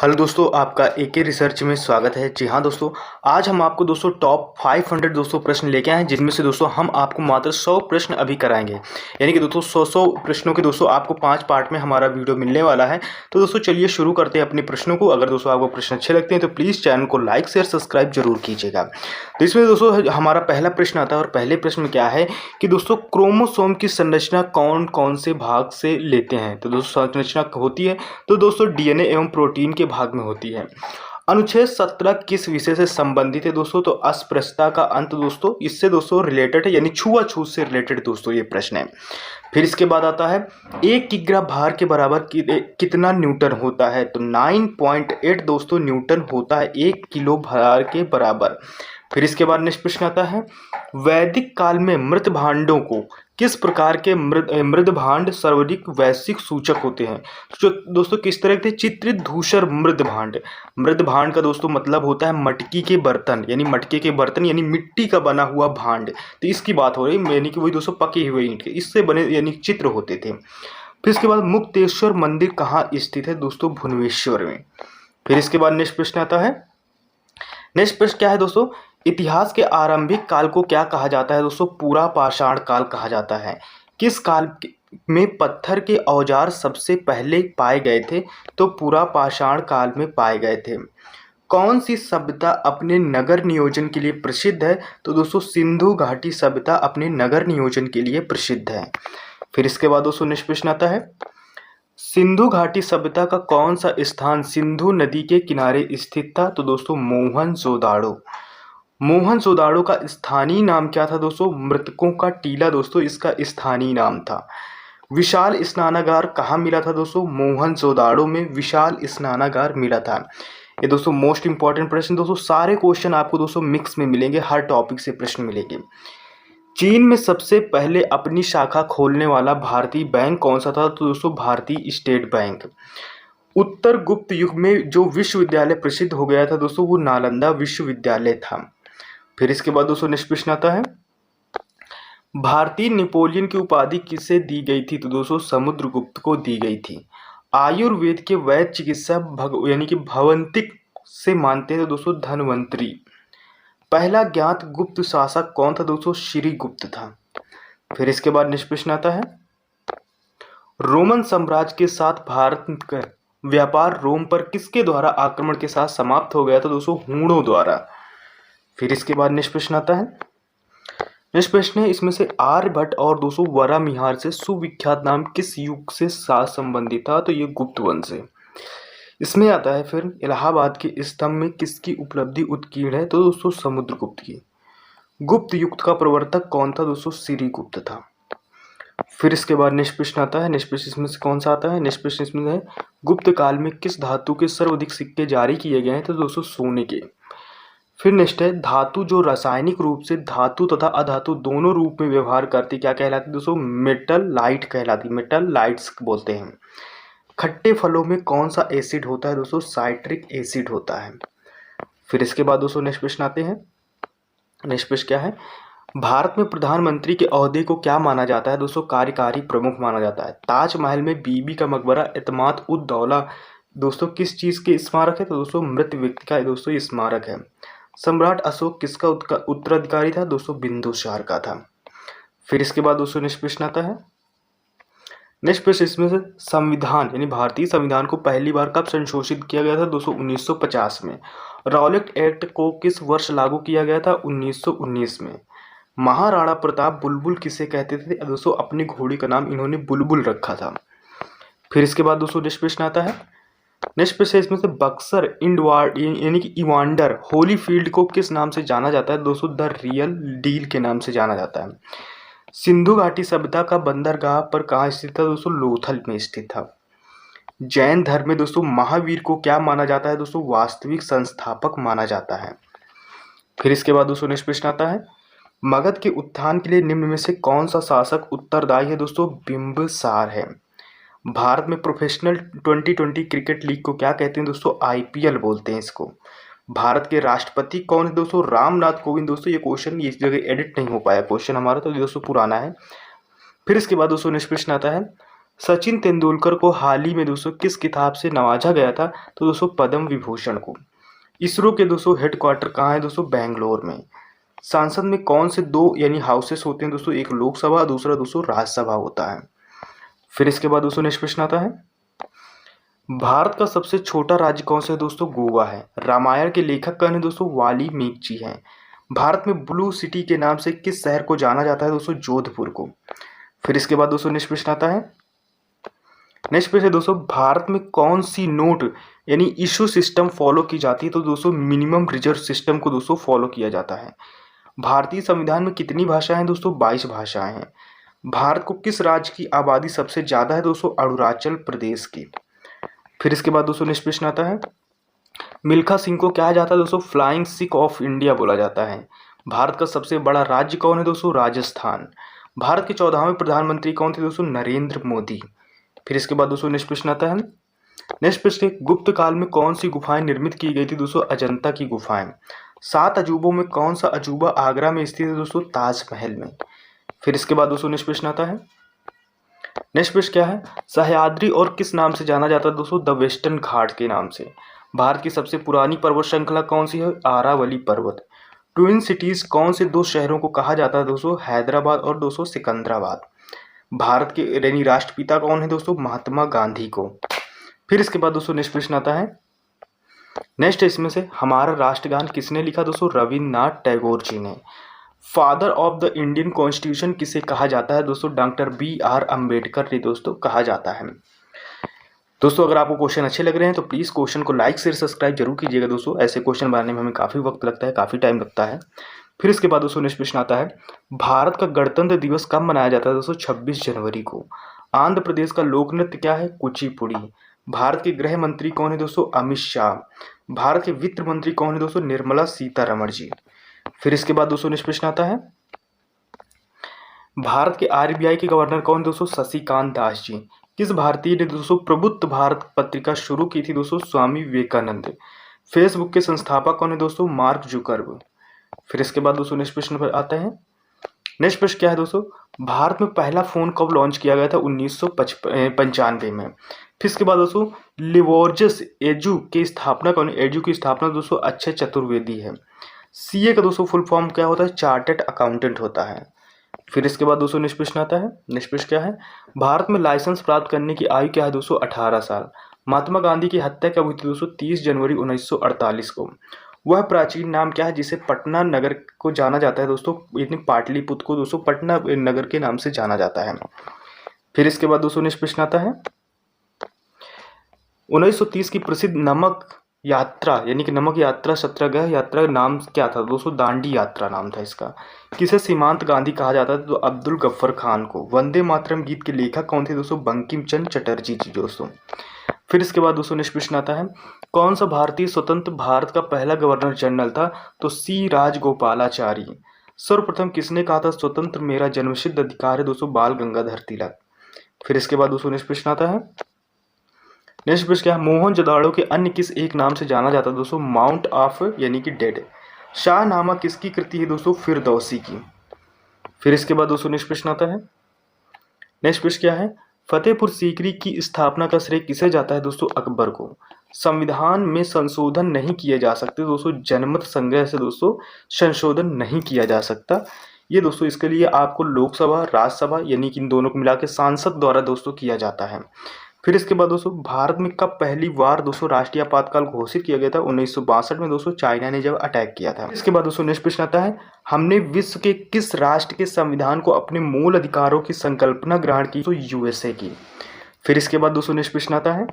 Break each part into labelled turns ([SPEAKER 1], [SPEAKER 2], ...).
[SPEAKER 1] Hello दोस्तों, आपका एके research में स्वागत है। जी हाँ दोस्तों, आज हम आपको दोस्तों टॉप 500 दोस्तों प्रश्न लेके आए हैं, जिनमें से दोस्तों हम आपको मात्र 100 प्रश्न अभी कराएंगे। यानी कि दोस्तों 100 प्रश्नों के दोस्तों आपको 5 पार्ट में हमारा वीडियो मिलने वाला है। तो दोस्तों चलिए शुरू करते हैं अपने प्रश्नों को। अगर दोस्तों आपको प्रश्न अच्छे लगते हैं तो प्लीज़ चैनल को लाइक शेयर सब्सक्राइब जरूर कीजिएगा। तो इसमें दोस्तों हमारा पहला प्रश्न आता है, और पहले प्रश्न में क्या है कि दोस्तों क्रोमोसोम की संरचना कौन कौन से भाग से लेते हैं। तो दोस्तों संरचना होती है तो दोस्तों डीएनए एवं प्रोटीन के भाग में होती है। अनुच्छेद 17 किस विषय से संबंधित है दोस्तों? तो अस्पृश्यता का अंत दोस्तों इससे दोस्तों रिलेटेड है, यानी छुआछूत से रिलेटेड दोस्तों ये प्रश्न है। फिर इसके बाद आता है 1 किग्रा भार के बराबर कितना न्यूटन होता है? तो 9.8 दोस्तों न्यूटन होता है 1 किलो भार के बराबर। फिर इसके बाद नेक्स्ट प्रश्न आता है, वैदिक काल में मृत भांडों को किस प्रकार के मृद भांड सर्वाधिक वैश्विक सूचक होते हैं? जो दोस्तों किस तरह के? चित्रित धूसर मृद भांड। मृद भांड का दोस्तों मतलब होता है मटकी के बर्तन, यानी मटके के बर्तन यानी मिट्टी का बना हुआ भांड। तो इसकी बात हो रही है, यानी कि वही दोस्तों पके हुए ईंट के इससे बने यानी चित्र होते थे। फिर इसके बाद मुक्तेश्वर मंदिर कहाँ स्थित है दोस्तों? भुवनेश्वर में। फिर इसके बाद नेक्स्ट प्रश्न आता है, नेक्स्ट प्रश्न क्या है दोस्तों? इतिहास के आरंभिक काल को क्या कहा जाता है दोस्तों? पूरा पाषाण काल कहा जाता है। किस काल में पत्थर के औजार सबसे पहले पाए गए थे? तो पूरा पाषाण काल में पाए गए थे। कौन सी सभ्यता अपने नगर नियोजन के लिए प्रसिद्ध है? तो दोस्तों सिंधु घाटी सभ्यता अपने नगर नियोजन के लिए प्रसिद्ध है। फिर इसके बाद दोस्तों नेक्स्ट प्रश्न आता है, सिंधु घाटी सभ्यता का कौन सा स्थान सिंधु नदी के किनारे स्थित था? तो दोस्तों मोहनजोदाड़ो। मोहनजोदाड़ो का स्थानीय नाम क्या था दोस्तों? मृतकों का टीला दोस्तों इसका स्थानीय नाम था। विशाल स्नानागार कहाँ मिला था दोस्तों? मोहनजोदाड़ो में विशाल स्नानागार मिला था। ये दोस्तों मोस्ट इंपॉर्टेंट प्रश्न दोस्तों, सारे क्वेश्चन आपको दोस्तों मिक्स में मिलेंगे, हर टॉपिक से प्रश्न मिलेंगे। चीन में सबसे पहले अपनी शाखा खोलने वाला भारतीय बैंक कौन सा था? तो दोस्तों भारतीय स्टेट बैंक। उत्तर गुप्त युग में जो विश्वविद्यालय प्रसिद्ध हो गया था दोस्तों वो नालंदा विश्वविद्यालय था। फिर इसके बाद दोस्तों नेक्स्ट प्रश्न आता है, भारतीय नेपोलियन की उपाधि किसे दी गई थी? तो दोस्तों समुद्रगुप्त को दी गई थी। आयुर्वेद के वैद्य चिकित्सा यानी कि भवंतिक से मानते थे दोस्तों धन्वंतरी। पहला ज्ञात गुप्त शासक कौन था दोस्तों? श्रीगुप्त था। फिर इसके बाद नेक्स्ट प्रश्न आता है, रोमन साम्राज्य के साथ भारत का व्यापार रोम पर किसके द्वारा आक्रमण के साथ समाप्त हो गया था? दोस्तों हूणों द्वारा। फिर इसके बाद नेक्स्ट प्रश्न आता है, नेक्स्ट प्रश्न है इसमें से आर्यभट्ट और दोस्तों वराहमिहिर से सुविख्यात नाम किस युग से साथ संबंधित था? तो ये गुप्त वंश से। इसमें आता है फिर इलाहाबाद के स्तंभ में किसकी उपलब्धि उत्कीर्ण है? तो दोस्तों समुद्रगुप्त की। गुप्त युग का प्रवर्तक कौन था दोस्तों? श्रीगुप्त था। फिर इसके बाद नेक्स्ट प्रश्न आता है, नेक्स्ट प्रश्न इसमें से कौन सा आता है? नेक्स्ट प्रश्न इसमें है, गुप्त काल में किस धातु के सर्वाधिक सिक्के जारी किए गए हैं? तो दोस्तों सोने के। फिर नेक्स्ट है, धातु जो रासायनिक रूप से धातु तथा अधातु दोनों रूप में व्यवहार करती क्या कहलाती दोस्तों? मेटल लाइट कहलाती, मेटल लाइट्स बोलते हैं। खट्टे फलों में कौन सा एसिड होता है दोस्तों? साइट्रिक एसिड होता है। फिर इसके बाद दोस्तों नेक्स्ट प्रश्न आते हैं, नेक्स्ट प्रश्न क्या है, भारत में प्रधानमंत्री के ओहदे को क्या माना जाता है दोस्तों? कार्यकारी प्रमुख माना जाता है। ताजमहल में बीबी का मकबरा एतमाद उद दौला दोस्तों किस चीज के स्मारक है? तो दोस्तों मृत व्यक्ति का दोस्तों स्मारक है। सम्राट अशोक किसका उत्तराधिकारी था? दोस्तों बिंदुसार का था। फिर इसके बाद दोस्तों नेक्स्ट प्रश्न आता है, नेक्स्ट प्रश्न इसमें से संविधान यानी भारतीय संविधान को पहली बार कब संशोधित किया गया था? दोस्तों 1950 में। रॉलेट एक्ट को किस वर्ष लागू किया गया था? 1919 में। महाराणा प्रताप बुलबुल किसे कहते थे? दोस्तों अपनी घोड़ी का नाम इन्होंने बुलबुल रखा था। फिर इसके बाद दोस्तों नेक्स्ट प्रश्न आता है, नेक्स्ट प्रश्न इसमें से बक्सर इंडवार्ड यानी कि इवांडर होलीफील्ड को किस नाम से जाना जाता है? दोस्तों द रियल डील के नाम से जाना जाता है। सिंधु घाटी सभ्यता का बंदरगाह पर कहाँ स्थित था? दोस्तों लोथल में स्थित था। जैन धर्म में दोस्तों महावीर को क्या माना जाता है? दोस्तों वास्तविक संस्थापक माना जाता है। फिर इसके बाद दोस्तों नेक्स्ट प्रश्न आता है, मगध के उत्थान के लिए निम्न में से कौन सा शासक उत्तरदायी है? दोस्तों बिंबिसार है। भारत में प्रोफेशनल 2020 क्रिकेट लीग को क्या कहते हैं? दोस्तों आईपीएल बोलते हैं इसको। भारत के राष्ट्रपति कौन है? दोस्तों रामनाथ कोविंद। दोस्तों ये क्वेश्चन इस जगह एडिट नहीं हो पाया क्वेश्चन हमारा, तो दोस्तों पुराना है। फिर इसके बाद दोस्तों नेक्स्ट प्रश्न आता है, सचिन तेंदुलकर को हाल ही में दोस्तों किस खिताब से नवाजा गया था? तो दोस्तों पद्म विभूषण को। इसरो के दोस्तों हेडक्वार्टर कहाँ है दोस्तों? बेंगलोर में। संसद में कौन से दो यानी हाउसेस होते हैं दोस्तों? एक लोकसभा, दूसरा दोस्तों राज्यसभा होता है। फिर इसके बाद दोस्तों नेक्स्ट प्रश्न आता है, भारत का सबसे छोटा राज्य कौन सा है दोस्तों? गोवा है। रामायण के लेखक कौन है दोस्तों? वाल्मीकि जी हैं। भारत में ब्लू सिटी के नाम से किस शहर को जाना जाता है दोस्तों? जोधपुर को। फिर इसके बाद दोस्तों नेक्स्ट प्रश्न आता है, नेक्स्ट प्रश्न है दोस्तों, भारत में कौन सी नोट यानी इशू सिस्टम फॉलो की जाती है? तो दोस्तों मिनिमम रिजर्व सिस्टम को दोस्तों फॉलो किया जाता है। भारतीय संविधान में कितनी भाषाएं हैं दोस्तों? 22 भाषाएं हैं। भारत को किस राज्य की आबादी सबसे ज्यादा है दोस्तों? अरुणाचल प्रदेश की। फिर इसके बाद दोस्तों नेक्स्ट प्रश्न आता है, मिल्खा सिंह को क्या जाता है दोस्तों? फ्लाइंग सिख ऑफ इंडिया बोला जाता है। भारत का सबसे बड़ा राज्य कौन है दोस्तों? राजस्थान। भारत के 14वें प्रधानमंत्री कौन थे दोस्तों? नरेंद्र मोदी। फिर इसके बाद दोस्तों नेक्स्ट प्रश्न आता है, नेक्स्ट प्रश्न, गुप्त काल में कौन सी गुफाएं निर्मित की गई थी दोस्तों? अजंता की गुफाएं। 7 अजूबों में कौन सा अजूबा आगरा में स्थित है दोस्तों? ताजमहल में। फिर इसके बाद दोस्तों नेक्स्ट प्रश्न आता है, नेक्स्ट प्रश्न क्या है, सह्याद्री और किस नाम से जाना जाता है दोस्तों? द वेस्टर्न घाट के नाम से। भारत की सबसे पुरानी पर्वत श्रृंखला कौन सी है? आरावली पर्वत। ट्विन सिटीज कौन से दो शहरों को कहा जाता है दोस्तों? हैदराबाद और दोस्तों सिकंदराबाद। भारत के यानी राष्ट्रपिता कौन है दोस्तों? महात्मा गांधी को। फिर इसके बाद दोस्तों नेक्स्ट प्रश्न आता है, नेक्स्ट इसमें से हमारा राष्ट्रगान किसने लिखा दोस्तों? रविन्द्रनाथ टैगोर जी ने। Father of the Indian constitution किसे कहा जाता है दोस्तों? डॉक्टर BR अम्बेडकर ने दोस्तों कहा जाता है। दोस्तों अगर आपको क्वेश्चन अच्छे लग रहे हैं तो प्लीज़ क्वेश्चन को लाइक शेयर सब्सक्राइब जरूर कीजिएगा दोस्तों। ऐसे क्वेश्चन बनाने में हमें काफ़ी वक्त लगता है, काफ़ी टाइम लगता है। फिर इसके बाद दोस्तों नेक्स्ट प्रश्न आता है, भारत का गणतंत्र दिवस कब मनाया जाता है दोस्तों? 26 जनवरी को। आंध्र प्रदेश का लोक नृत्य क्या है? कुचिपुड़ी। भारत के गृह मंत्री कौन है दोस्तों? अमित शाह। भारत के वित्त मंत्री कौन है दोस्तों? निर्मला सीतारमण जी। फिर इसके बाद दोस्तों नेक्स्ट प्रश्न आता है, भारत के RBI के गवर्नर कौन दोस्तों? शशिकांत दास जी। किस भारतीय ने दोस्तों प्रबुद्ध भारत पत्रिका शुरू की थी दोस्तों? स्वामी विवेकानंद। फेसबुक के संस्थापक कौन है दोस्तों? Mark Zuckerberg. फिर इसके बाद दोस्तों नेक्स्ट प्रश्न पर आता है, नेक्स्ट प्रश्न क्या है दोस्तों, भारत में पहला फोन कब लॉन्च किया गया था? 1995 में। फिर इसके बाद दोस्तों लिवोर्जस एजू की स्थापना कौन? एजू की स्थापना दोस्तों अक्षय चतुर्वेदी है। CA का दोस्तों फुल फॉर्म क्या होता है? चार्टर्ड अकाउंटेंट होता है। फिर इसके बाद दोस्तों नेक्स्ट प्रश्न आता है, नेक्स्ट प्रश्न क्या है, भारत में लाइसेंस प्राप्त करने की आयु क्या है दोस्तों? 18 साल। महात्मा गांधी की हत्या कब हुई थी दोस्तों? 30 जनवरी 1948 को। वह प्राचीन नाम क्या है जिसे पटना नगर को जाना जाता है दोस्तों? इतनी पाटलिपुत्र को दोस्तों पटना नगर के नाम से जाना जाता है। फिर इसके बाद दोस्तों नेक्स्ट प्रश्न आता है, 1930 की प्रसिद्ध नमक यात्रा यानी कि नमक यात्रा सत्याग्रह यात्रा नाम क्या था दोस्तों? दांडी यात्रा नाम था इसका। किसे सीमांत गांधी कहा जाता था? तो अब्दुल गफ्फर खान को। वंदे मातरम गीत के लेखक कौन थे दोस्तों? बंकिम चंद्र चटर्जी जी दोस्तों। फिर इसके बाद दोस्तों नेक्स्ट प्रश्न आता है, कौन सा भारतीय स्वतंत्र भारत का पहला गवर्नर जनरल था? तो C राजगोपालाचारी। सर्वप्रथम किसने कहा था स्वतंत्र मेरा जन्मसिद्ध अधिकार है दोस्तों? बाल गंगाधर तिलक। फिर इसके बाद दोस्तों नेक्स्ट प्रश्न आता है, नेक्स्ट प्रश्न क्या है, मोहनजोदाड़ो के अन्य किस एक नाम से जाना जाता है दोस्तों? माउंट ऑफ यानी कि डेड। शाहनामा किसकी कृति है दोस्तों? फिरदौसी की। फिर इसके बाद दोस्तों नेक्स्ट प्रश्न आता है, नेक्स्ट प्रश्न क्या है, फतेहपुर सीकरी की स्थापना का श्रेय किसे जाता है दोस्तों? अकबर को। संविधान में संशोधन नहीं किए जा सकते दोस्तों, जनमत संग्रह से दोस्तों संशोधन नहीं किया जा सकता। ये दोस्तों इसके लिए आपको लोकसभा राज्यसभा यानी कि इन दोनों को मिला के सांसद द्वारा दोस्तों किया जाता है। फिर इसके बाद दोस्तों भारत में कब पहली बार दोस्तों राष्ट्रीय आपातकाल घोषित किया गया था? 1962 में दोस्तों चाइना ने जब अटैक किया था। इसके बाद दोस्तों नेक्स्ट प्रश्न आता है, हमने विश्व के किस राष्ट्र के संविधान को अपने मूल अधिकारों की संकल्पना ग्रहण की? तो USA की। फिर इसके बाद दोस्तों नेक्स्ट प्रश्न आता है,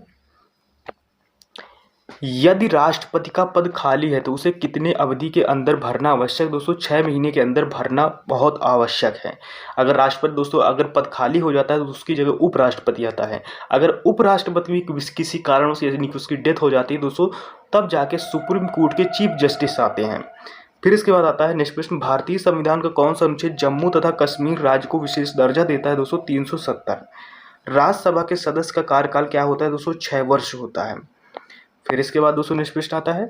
[SPEAKER 1] यदि राष्ट्रपति का पद खाली है तो उसे कितने अवधि के अंदर भरना आवश्यक? दोस्तों 6 महीने के अंदर भरना बहुत आवश्यक है। अगर राष्ट्रपति दोस्तों अगर पद खाली हो जाता है तो उसकी जगह उपराष्ट्रपति आता है। अगर उपराष्ट्रपति भी किसी कारणों से यानी कि उसकी डेथ हो जाती है दोस्तों तब जाके सुप्रीम कोर्ट के चीफ जस्टिस आते हैं। फिर इसके बाद आता है नेक्स्ट प्रश्न, भारतीय संविधान का कौन सा अनुच्छेद जम्मू तथा कश्मीर राज्य को विशेष दर्जा देता है दोस्तों? 370। राज्यसभा के सदस्य का कार्यकाल क्या होता है दोस्तों? 6 वर्ष होता है। फिर इसके बाद दोस्तों नेक्स्ट प्रश्न आता है,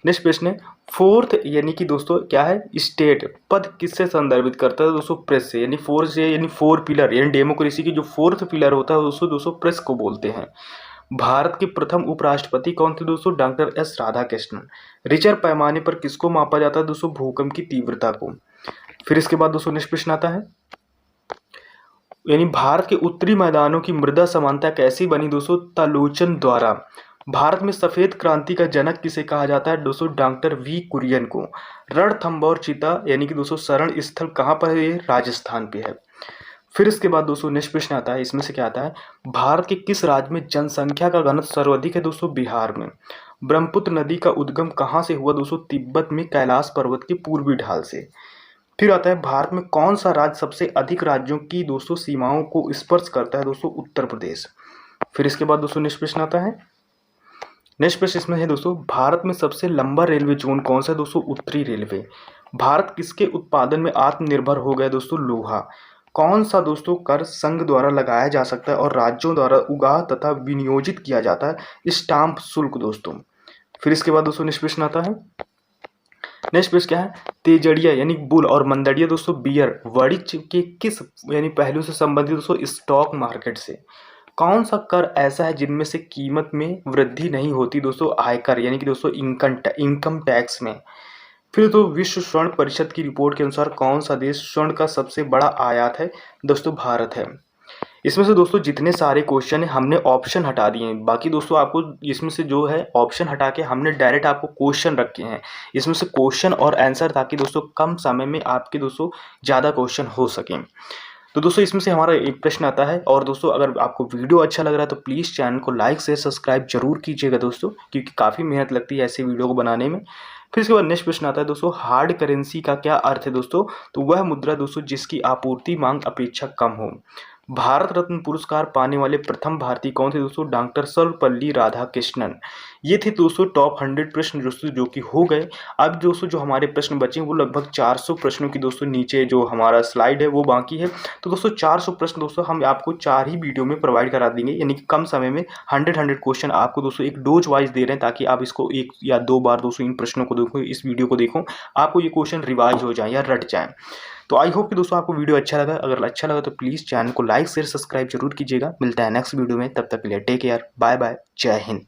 [SPEAKER 1] नेक्स्ट प्रश्न है फोर्थ यानी कि दोस्तों क्या है स्टेट पद किससे संदर्भित करता है दोस्तों प्रेस से, यानी फोर्थ से यानी फोर पिलर यानी डेमोक्रेसी की जो फोर्थ पिलर होता है दोस्तों दोस्तों प्रेस को बोलते हैं। भारत के प्रथम उपराष्ट्रपति कौन थे दोस्तों डॉक्टर एस राधाकृष्णन। रिचर पैमाने पर किसको मापा जाता है दोस्तों भूकंप की तीव्रता को। फिर इसके बाद दोस्तों नेक्स्ट प्रश्न आता है यानी भारत के उत्तरी मैदानों की मृदा समानता कैसी बनी दोस्तों तालोचन द्वारा। भारत में सफेद क्रांति का जनक किसे कहा जाता है दोस्तों डॉक्टर वी कुरियन को। रणथंभौर चिता यानी कि दोस्तों शरण स्थल कहाँ पर है, ये राजस्थान पे है। फिर इसके बाद दोस्तों नेक्स्ट प्रश्न आता है, इसमें से क्या आता है भारत के किस राज्य में जनसंख्या का घनत्व सर्वाधिक है दोस्तों बिहार में। ब्रह्मपुत्र नदी का उद्गम कहाँ से हुआ दोस्तों तिब्बत में कैलाश पर्वत के पूर्वी ढाल से। फिर आता है भारत में कौन सा राज्य सबसे अधिक राज्यों की दोस्तों सीमाओं को स्पर्श करता है दोस्तों उत्तर प्रदेश। फिर इसके बाद दोस्तों नेक्स्ट प्रश्न आता है, नेक्स्ट प्रश्न इसमें है दोस्तों भारत में सबसे लंबा रेलवे जोन कौन सा है दोस्तों उत्तरी रेलवे। भारत किसके उत्पादन में आत्मनिर्भर हो गया दोस्तों लोहा। कौन सा दोस्तों कर संघ द्वारा लगाया जा सकता है और राज्यों द्वारा उगाह तथा विनियोजित किया जाता है स्टाम्प शुल्क दोस्तों। फिर इसके बाद दोस्तों नेक्स्ट प्रश्न आता है, नेक्स्ट प्रश्न क्या है तेजड़िया यानी बुल और मंदड़िया दोस्तों बियर वाणिज्य के किस यानी पहलू से संबंधित दोस्तों स्टॉक मार्केट से। कौन सा कर ऐसा है जिनमें से कीमत में वृद्धि नहीं होती दोस्तों आयकर यानी कि दोस्तों इनकम टैक्स में। फिर तो विश्व स्वर्ण परिषद की रिपोर्ट के अनुसार कौन सा देश स्वर्ण का सबसे बड़ा आयात है दोस्तों भारत है। इसमें से दोस्तों जितने सारे क्वेश्चन है हमने ऑप्शन हटा दिए हैं, बाकी दोस्तों आपको इसमें से जो है ऑप्शन हटा के हमने डायरेक्ट आपको क्वेश्चन रखे हैं इसमें से क्वेश्चन और आंसर, ताकि दोस्तों कम समय में आपके दोस्तों ज़्यादा क्वेश्चन हो सकें। तो दोस्तों इसमें से हमारा एक प्रश्न आता है, और दोस्तों अगर आपको वीडियो अच्छा लग रहा है तो प्लीज़ चैनल को लाइक शेयर सब्सक्राइब जरूर कीजिएगा दोस्तों, क्योंकि काफ़ी मेहनत लगती है ऐसे वीडियो को बनाने में। फिर इसके बाद नेक्स्ट प्रश्न आता है दोस्तों हार्ड करेंसी का क्या अर्थ है दोस्तों। तो वह मुद्रा दोस्तों जिसकी आपूर्ति मांग अपेक्षा कम हो। भारत रत्न पुरस्कार पाने वाले प्रथम भारतीय कौन थे दोस्तों डॉक्टर सर्वपल्ली राधाकृष्णन। ये थे दोस्तों टॉप 100 प्रश्न दोस्तों जो कि हो गए। अब दोस्तों जो हमारे प्रश्न बचे वो लगभग 400 प्रश्नों की दोस्तों नीचे जो हमारा स्लाइड है वो बाकी है। तो दोस्तों 400 प्रश्न दोस्तों हम आपको 4 ही वीडियो में प्रोवाइड करा देंगे, यानी कि कम समय में 100 क्वेश्चन आपको दोस्तों एक डोज वाइज दे रहे हैं, ताकि आप इसको 1 या 2 बार दोस्तों इन प्रश्नों को देखो, इस वीडियो को देखो, आपको ये क्वेश्चन रिवाइज हो जाए या रट जाए। तो आई होप कि दोस्तों आपको वीडियो अच्छा लगा। अगर अच्छा लगा तो प्लीज़ चैनल को लाइक शेयर सब्सक्राइब जरूर कीजिएगा। मिलता है नेक्स्ट वीडियो में, तब तक के लिए टेक केयर, बाय बाय, जय हिंद।